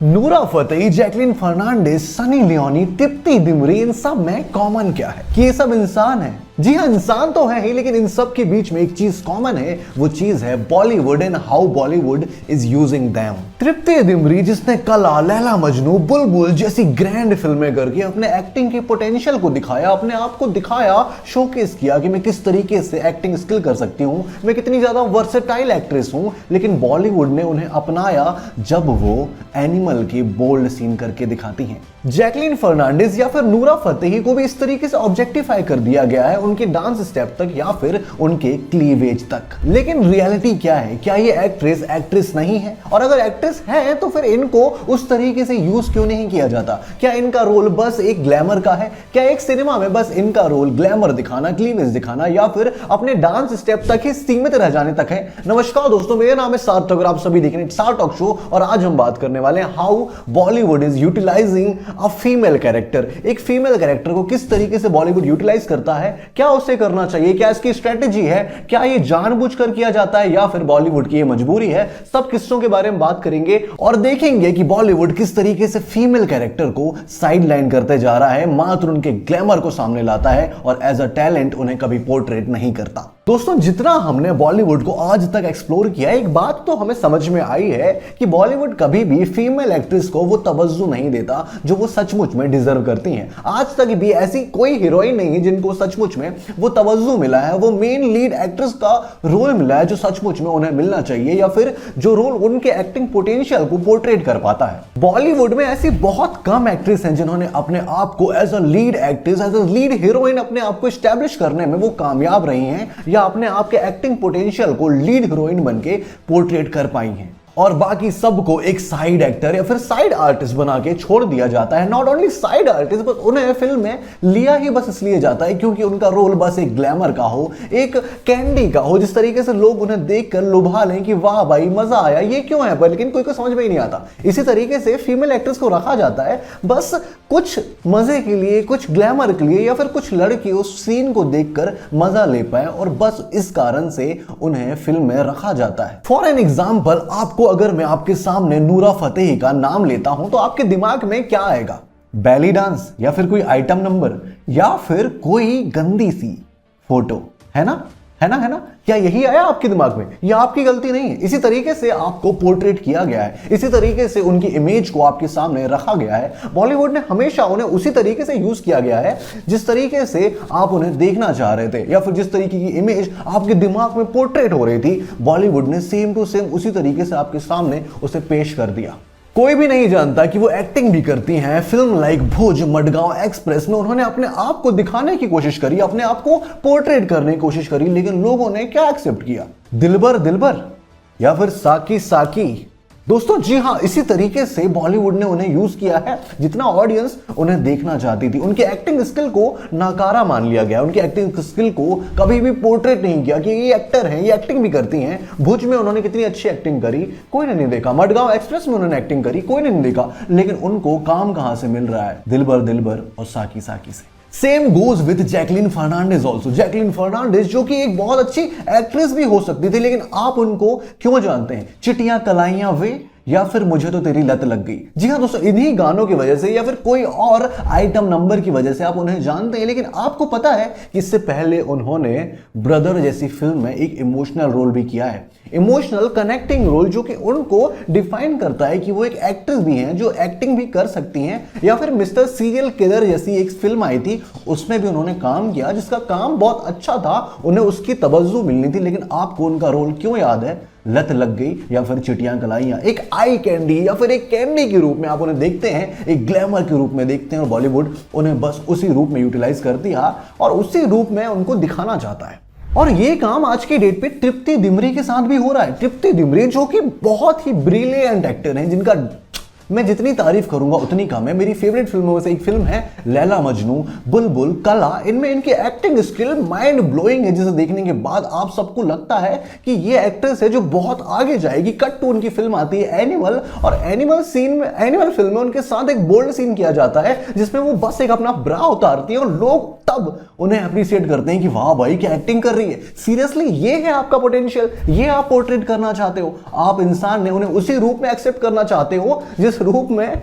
नूरा फतेही, जैकलीन फर्नांडिस, सनी लियोनी, तृप्ति डिमरी, इन सब में कॉमन क्या है कि ये सब इंसान है। जी हाँ, इंसान तो है ही, लेकिन इन सब के बीच में एक चीज कॉमन है, वो चीज है Bollywood and how Bollywood is using them. Tripti Dimri, जिसने कला, लैला मजनू, बुलबुल जैसी ग्रैंड फिल्में करके अपने एक्टिंग के पोटेंशियल को दिखाया, अपने आप को दिखाया, शोकेस किया कि मैं किस तरीके से एक्टिंग स्किल कर सकती हूँ, मैं कितनी ज्यादा वर्सेटाइल एक्ट्रेस हूँ। लेकिन बॉलीवुड ने उन्हें अपनाया जब वो एनिमल की बोल्ड सीन करके दिखाती हैं। जैकलीन फर्नांडिस या फिर नूरा फतेही को भी इस तरीके से ऑब्जेक्टिफाई कर दिया गया है, उनके डांस स्टेप तक या फिर उनके क्लीवेज तक। लेकिन रियलिटी क्या है? क्या ये एक्ट्रेस नहीं है? और अगर एक्ट्रेस है तो फिर इनको उस तरीके से यूज क्यों नहीं किया जाता? क्या इनका रोल बस एक ग्लैमर का है? क्या एक सिनेमा में बस इनका रोल ग्लैमर दिखाना, क्लीवेज दिखाना या फिर अपने डांस स्टेप तक ही सीमित रह जाने तक है? नमस्कार दोस्तों, मेरा नाम है सार्थक और आप सभी देख रहे हैं स्टार टॉक शो, और आज हम बात करने वाले हैं how Bollywood is utilizing a female character. एक फीमेल कैरेक्टर को किस तरीके से बॉलीवुड यूटिलाइज करता है, क्या उसे करना चाहिए, क्या इसकी स्ट्रेटेजी है, क्या ये जानबूझकर किया जाता है या फिर बॉलीवुड की ये मजबूरी है। सब किस्सों के बारे में बात करेंगे और देखेंगे कि बॉलीवुड किस तरीके से फीमेल कैरेक्टर को साइडलाइन करते जा रहा है, मात्र उनके ग्लैमर को सामने लाता है और एज अ टैलेंट उन्हें कभी पोर्ट्रेट नहीं करता। दोस्तों, जितना हमने बॉलीवुड को आज तक एक्सप्लोर किया, एक बात तो हमें समझ में आई है कि बॉलीवुड कभी भी फीमेल एक्ट्रेस को वो तवज्जो नहीं देता जो वो सचमुच में डिजर्व करती हैं। आज तक भी ऐसी कोई हीरोइन नहीं है जिनको सचमुच में वो तवज्जो मिला है, वो मेन लीड एक्ट्रेस का रोल मिला है जो सचमुच में उन्हें मिलना चाहिए, या फिर जो रोल उनके एक्टिंग पोटेंशियल को पोर्ट्रेट कर पाता है। बॉलीवुड में ऐसी बहुत कम एक्ट्रेस हैं जिन्होंने अपने आप को as a lead actress, as a lead heroine अपने आप को स्टैब्लिश करने में वो कामयाब रही हैं या अपने आप के एक्टिंग पोटेंशियल को लीड हीरोइन बनके पोर्ट्रेट कर पाई हैं। और बाकी सबको एक साइड एक्टर या फिर साइड आर्टिस्ट बना के छोड़ दिया जाता है। नॉट ओनली साइड आर्टिस्ट, बस उन्हें फिल्म में लिया ही बस इसलिए जाता है क्योंकि उनका रोल बस एक ग्लैमर का हो, एक कैंडी का हो, जिस तरीके से लोग उन्हें देखकर लुभा लें कि वाह भाई मजा आया, ये क्यों है, पर लेकिन कोई को समझ में ही नहीं आता। इसी तरीके से फीमेल एक्ट्रेस को रखा जाता है बस कुछ मजे के लिए, कुछ ग्लैमर के लिए, या फिर कुछ लड़की उस सीन को देखकर मजा ले पाए, और बस इस कारण से उन्हें फिल्म में रखा जाता है। फॉर एन एग्जाम्पल, आपको अगर मैं आपके सामने नूरा फतेही का नाम लेता हूं तो आपके दिमाग में क्या आएगा? बैली डांस, या फिर कोई आइटम नंबर, या फिर कोई गंदी सी फोटो, है ना? क्या यही आया आपके दिमाग में? यह आपकी गलती नहीं है। इसी तरीके से आपको पोर्ट्रेट किया गया है, इसी तरीके से उनकी इमेज को आपके सामने रखा गया है। बॉलीवुड ने हमेशा उन्हें उसी तरीके से यूज किया गया है जिस तरीके से आप उन्हें देखना चाह रहे थे, या फिर जिस तरीके की इमेज आपके दिमाग में पोर्ट्रेट हो रही थी, बॉलीवुड ने सेम टू सेम उसी तरीके से आपके सामने उसे पेश कर दिया। कोई भी नहीं जानता कि वो एक्टिंग भी करती हैं। फिल्म लाइक भुज, मडगांव एक्सप्रेस में उन्होंने अपने आप को दिखाने की कोशिश करी, अपने आप को पोर्ट्रेट करने की कोशिश करी, लेकिन लोगों ने क्या एक्सेप्ट किया? दिलबर दिलबर या फिर साकी साकी। दोस्तों जी हाँ, इसी तरीके से बॉलीवुड ने उन्हें यूज किया है। जितना ऑडियंस उन्हें देखना चाहती थी, उनके एक्टिंग स्किल को नाकारा मान लिया गया, उनके एक्टिंग स्किल को कभी भी पोर्ट्रेट नहीं किया कि ये एक्टर हैं, ये एक्टिंग भी करती हैं। भुज में उन्होंने कितनी अच्छी एक्टिंग करी, कोई ने नहीं देखा। मडगांव एक्सप्रेस में उन्होंने एक्टिंग करी, कोई ने नहीं देखा। लेकिन उनको काम कहां से मिल रहा है? दिलबर दिलबर और साकी साकी से। Same goes with Jacqueline Fernandez also. Jacqueline Fernandez जो कि एक बहुत अच्छी एक्ट्रेस भी हो सकती थी, लेकिन आप उनको क्यों जानते हैं? चिटियां कलाइयां वे, या फिर मुझे तो तेरी लत लग गई। जी हाँ दोस्तों, इन्हीं गानों की वजह से या फिर कोई और आइटम नंबर की वजह से आप उन्हें जानते हैं। लेकिन आपको पता है कि इससे पहले उन्होंने ब्रदर जैसी फिल्म में एक इमोशनल रोल भी किया है, इमोशनल कनेक्टिंग रोल, जो कि उनको डिफाइन करता है कि वो एक एक्ट्रेस भी हैं जो एक्टिंग भी कर सकती हैं। या फिर मिस्टर सीरियल किलर जैसी एक फिल्म आई थी, उसमें भी उन्होंने काम किया, जिसका काम बहुत अच्छा था, उन्हें उसकी तवज्जो मिलनी थी। लेकिन आपको उनका रोल क्यों याद है? लत लग गई या फिर चिटियां कलाइयां। एक आई कैंडी या फिर एक कैंडी के रूप में आप उन्हें देखते हैं, एक ग्लैमर के रूप में देखते हैं, और बॉलीवुड उन्हें बस उसी रूप में यूटिलाइज करती है और उसी रूप में उनको दिखाना चाहता है। और ये काम आज के डेट पे तृप्ति डिमरी के साथ भी हो रहा है। तृप्ति डिमरी जो कि बहुत ही ब्रिलियंट एक्टर हैं, जिनका मैं जितनी तारीफ करूंगा उतनी कम है। मेरी फेवरेट फिल्मों में से एक फिल्म है लैला मजनू, बुलबुल, कला। इनमें इनकी एक्टिंग स्किल माइंड ब्लोइंग है, जिसे देखने के बाद आप सबको लगता है कि ये एक्ट्रेस है जो बहुत आगे जाएगी। कट टू उनकी फिल्म आती है एनिमल, और एनिमल सीन में, एनिमल फिल्म में उनके साथ एक बोल्ड सीन किया जाता है जिसमें वो बस एक अपना ब्रा उतारती है और लोग तब उन्हें अप्रिशिएट करते हैं कि वाह भाई क्या एक्टिंग कर रही है। सीरियसली ये है आपका पोटेंशियल, ये आप पोर्ट्रेट करना चाहते हो। आप इंसान ने उन्हें उसी रूप में एक्सेप्ट करना चाहते हो जिस इस रूप में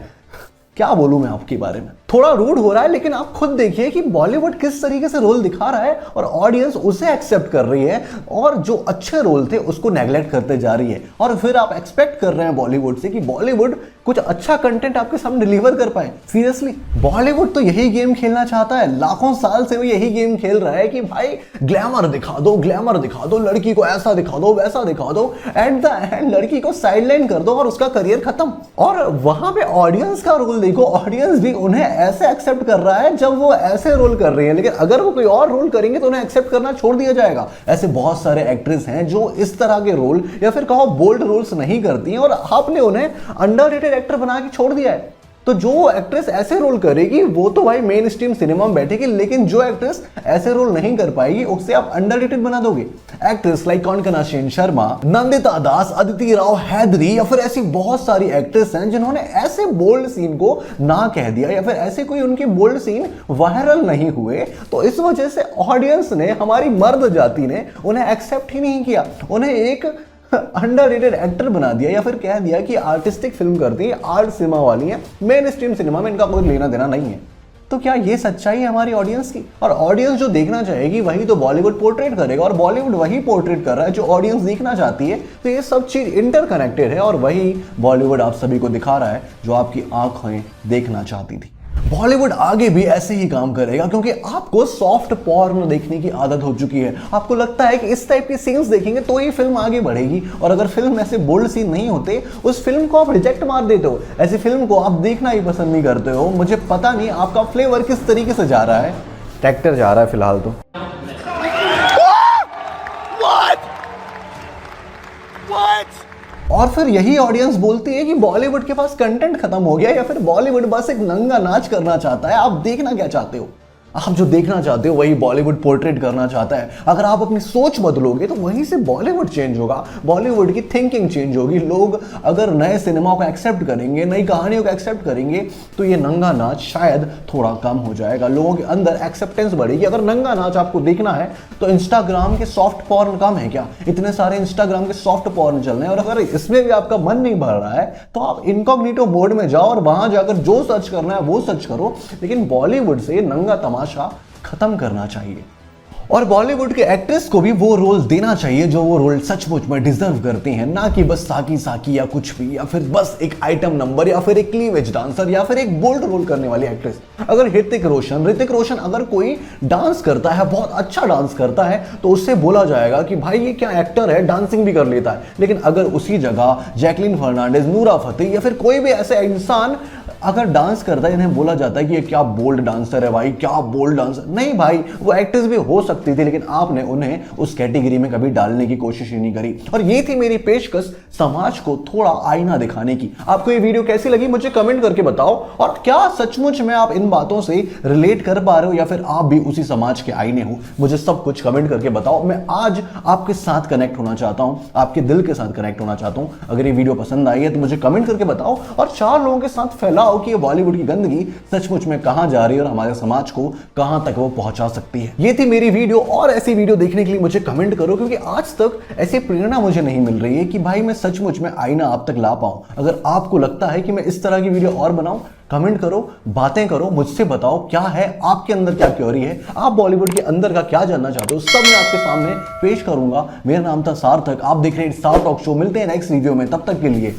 क्या बोलूं मैं आपके बारे में, थोड़ा रूड हो रहा है, लेकिन आप खुद देखिए कि बॉलीवुड किस तरीके से रोल दिखा रहा है और ऑडियंस उसे एक्सेप्ट कर रही है और जो अच्छे रोल थे उसको नेगलेक्ट करते जा रही है। और फिर आप एक्सपेक्ट कर रहे हैं बॉलीवुड से कि बॉलीवुड कुछ अच्छा कंटेंट आपके सामने डिलीवर कर पाए। सीरियसली, बॉलीवुड तो यही गेम खेलना चाहता है, लाखों साल से वो यही गेम खेल रहा है कि भाई ग्लैमर दिखा दो, ग्लैमर दिखा दो, लड़की को ऐसा दिखा दो, वैसा दिखा दो, एट द एंड लड़की को साइडलाइन कर दो और उसका करियर खत्म। और वहां पे ऑडियंस का रोल देखो, ऑडियंस भी उन्हें ऐसे एक्सेप्ट कर रहा है जब वो ऐसे रोल कर रही है, लेकिन अगर वो कोई और रोल करेंगे तो उन्हें एक्सेप्ट करना छोड़ दिया जाएगा। ऐसे बहुत सारे एक्ट्रेस हैं जो इस तरह के रोल या फिर कहो बोल्ड रोल्स नहीं करती हैं और आपने उन्हें अंडररेटेड एक्टर बना के छोड़ दिया है। तो जो एक्ट्रेस ऐसे रोल करेगी वो तो भाई मेन स्ट्रीम सिनेमा में बैठेगी, लेकिन जो एक्ट्रेस ऐसे रोल नहीं कर पाएगी उसे आप अंडररेटेड बना दोगे। एक्ट्रेस लाइक कौनकना सेन शर्मा, नंदिता दास, अदिति राव हैदरी या फिर ऐसी बहुत सारी एक्ट्रेस हैं जिन्होंने ऐसे बोल्ड सीन को ना कह दिया या फिर ऐसे कोई उनके बोल्ड सीन वायरल नहीं हुए, तो इस वजह से ऑडियंस ने, हमारी मर्द जाति ने उन्हें एक्सेप्ट ही नहीं किया, उन्हें एक अंडररेटेड एक्टर बना दिया या फिर कह दिया कि आर्टिस्टिक फिल्म करती है, आर्ट सिनेमा वाली है, मेन स्ट्रीम सिनेमा में इनका कोई लेना देना नहीं है। तो क्या ये सच्चाई है हमारी ऑडियंस की? और ऑडियंस जो देखना चाहेगी वही तो बॉलीवुड पोर्ट्रेट करेगा और बॉलीवुड वही पोर्ट्रेट कर रहा है जो ऑडियंस देखना चाहती है। तो ये सब चीज इंटरकनेक्टेड है और वही बॉलीवुड आप सभी को दिखा रहा है जो आपकी आंखें देखना चाहती थी। बॉलीवुड आगे भी ऐसे ही काम करेगा क्योंकि आपको सॉफ्ट पॉर्न देखने की आदत हो चुकी है। आपको लगता है कि इस टाइप के सीन्स देखेंगे तो ही फिल्म आगे बढ़ेगी, और अगर फिल्म में ऐसे बोल्ड सीन नहीं होते उस फिल्म को आप रिजेक्ट मार देते हो, ऐसी फिल्म को आप देखना ही पसंद नहीं करते हो। मुझे पता नहीं आपका फ्लेवर किस तरीके से जा रहा है। ट्रैक्टर जा रहा है फिलहाल तो। और फिर यही ऑडियंस बोलती है कि बॉलीवुड के पास कंटेंट खत्म हो गया या फिर बॉलीवुड बस एक नंगा नाच करना चाहता है। आप देखना क्या चाहते हो? आप जो देखना चाहते हो वही बॉलीवुड पोर्ट्रेट करना चाहता है। अगर आप अपनी सोच बदलोगे तो वहीं से बॉलीवुड चेंज होगा, बॉलीवुड की थिंकिंग चेंज होगी। लोग अगर नए सिनेमा को एक्सेप्ट करेंगे, नई कहानियों को एक्सेप्ट करेंगे तो ये नंगा नाच शायद थोड़ा कम हो जाएगा, लोगों के अंदर एक्सेप्टेंस बढ़ेगी। अगर नंगा नाच आपको देखना है तो इंस्टाग्राम के सॉफ्ट पॉर्न कम है क्या? इतने सारे इंस्टाग्राम के सॉफ्ट पॉर्न चल रहे हैं, और अगर इसमें भी आपका मन नहीं भर रहा है तो आप इनकॉग्निटो मोड में जाओ और वहां जाकर जो सर्च करना है वो सर्च करो। लेकिन बॉलीवुड से नंगा तमाशा खत्म करना चाहिए और बॉलीवुड के एक्ट्रेस को भी वो रोल देना चाहिए जो वो रोल सचमुच में डिजर्व करती हैं, ना कि बस साकी साकी या कुछ भी, या फिर बस एक आइटम नंबर, या फिर एक क्लीवेज डांसर, या फिर एक बोल्ड रोल करने वाली एक्ट्रेस। अगर ऋतिक रोशन अगर कोई डांस करता है, बहुत अच्छा डांस करता है, तो उससे बोला जाएगा कि भाई ये क्या एक्टर है, डांसिंग भी कर लेता है। लेकिन अगर उसी जगह जैकलीन फर्नांडिस, नूरा फतेही या फिर कोई भी ऐसे इंसान अगर डांस करता है, इन्हें बोला जाता है कि ये क्या बोल्ड डांसर है भाई, क्या बोल्ड डांसर। नहीं भाई, वो एक्ट्रेस भी हो सकती थी, लेकिन आपने उन्हें उस कैटेगरी में कभी डालने की कोशिश ही नहीं करी। और ये थी मेरी पेशकश समाज को थोड़ा आईना दिखाने की। आपको ये वीडियो कैसी लगी मुझे कमेंट करके बताओ, और क्या सचमुच में आप इन बातों से रिलेट कर पा रहे हो या फिर आप भी उसी समाज के आईने हो? मुझे सब कुछ कमेंट करके बताओ। मैं आज आपके साथ कनेक्ट होना चाहता हूं, आपके दिल के साथ कनेक्ट होना चाहता हूं। अगर ये वीडियो पसंद आई है तो मुझे कमेंट करके बताओ और 4 लोगों के साथ फैलाओ कि ये बॉलीवुड की गंदगी सचमुच में कहां जा रही है और हमारे समाज को कहां तक वो पहुंचा सकती है। ये थी मेरी वीडियो, और ऐसी वीडियो देखने के लिए मुझे कमेंट करो, क्योंकि आज तक ऐसी प्रेरणा मुझे नहीं मिल रही है कि भाई मैं सचमुच में आईना आप तक ला पाऊं। अगर आपको लगता है कि मैं इस तरह की वीडियो और बनाऊं, कमेंट करो, बातें करो, मुझसे बताओ क्या है आपके अंदर, क्या क्योरी है, आप बॉलीवुड के अंदर का क्या जानना चाहते हो, सब मैं आपके सामने पेश करूंगा। मेरा नाम था सार्थक, आप देख रहे हैं स्टार टॉक शो। मिलते हैं नेक्स्ट वीडियो में, तब तक के लिए